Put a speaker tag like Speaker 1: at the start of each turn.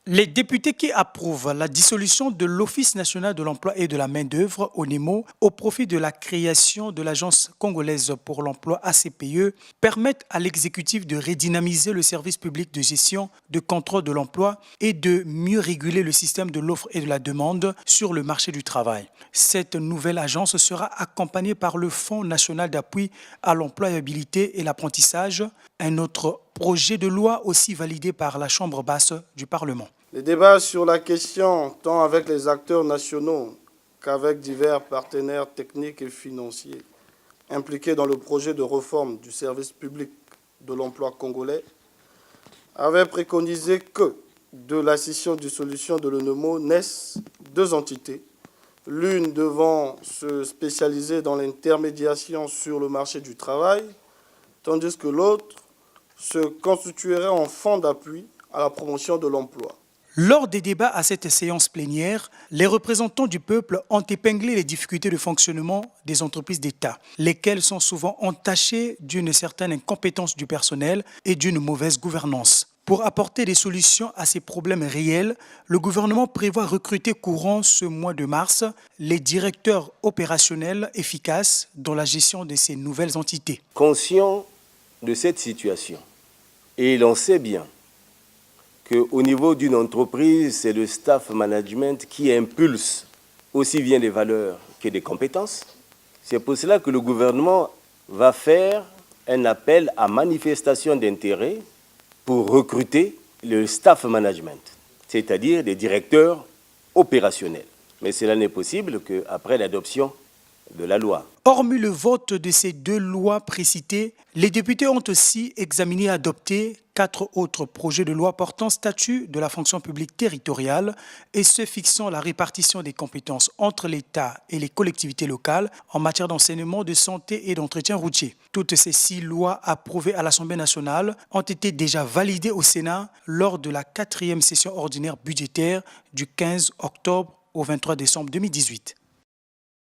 Speaker 1: Les députés qui approuvent la dissolution de l'Office national de l'emploi et de la main-d'œuvre, ONEMO, au profit de la création de l'Agence congolaise pour l'emploi ACPE, permettent à l'exécutif de redynamiser le service public de gestion, de contrôle de l'emploi et de mieux réguler le système de l'offre et de la demande sur le marché du travail. Cette nouvelle agence sera accompagnée par le Fonds national d'appui à l'employabilité et l'apprentissage, un autre projet de loi aussi validé par la Chambre basse du Parlement.
Speaker 2: Les débats sur la question, tant avec les acteurs nationaux qu'avec divers partenaires techniques et financiers impliqués dans le projet de réforme du service public de l'emploi congolais, avaient préconisé que de la scission-dissolution de l'ONEMO naissent deux entités, l'une devant se spécialiser dans l'intermédiation sur le marché du travail, tandis que l'autre se constituerait en fonds d'appui à la promotion de l'emploi.
Speaker 1: Lors des débats à cette séance plénière, les représentants du peuple ont épinglé les difficultés de fonctionnement des entreprises d'État, lesquelles sont souvent entachées d'une certaine incompétence du personnel et d'une mauvaise gouvernance. Pour apporter des solutions à ces problèmes réels, le gouvernement prévoit recruter courant ce mois de mars les directeurs opérationnels efficaces dans la gestion de ces nouvelles entités.
Speaker 3: Conscient de cette situation, et l'on sait bien qu'au niveau d'une entreprise, c'est le staff management qui impulse aussi bien des valeurs que des compétences. C'est pour cela que le gouvernement va faire un appel à manifestation d'intérêt pour recruter le staff management, c'est-à-dire des directeurs opérationnels. Mais cela n'est possible qu'après l'adoption de la loi.
Speaker 1: Hormis le vote de ces deux lois précitées, les députés ont aussi examiné et adopté 4 autres projets de loi portant statut de la fonction publique territoriale et se fixant la répartition des compétences entre l'État et les collectivités locales en matière d'enseignement, de santé et d'entretien routier. Toutes ces 6 lois approuvées à l'Assemblée nationale ont été déjà validées au Sénat lors de la 4e session ordinaire budgétaire du 15 octobre au 23 décembre 2018.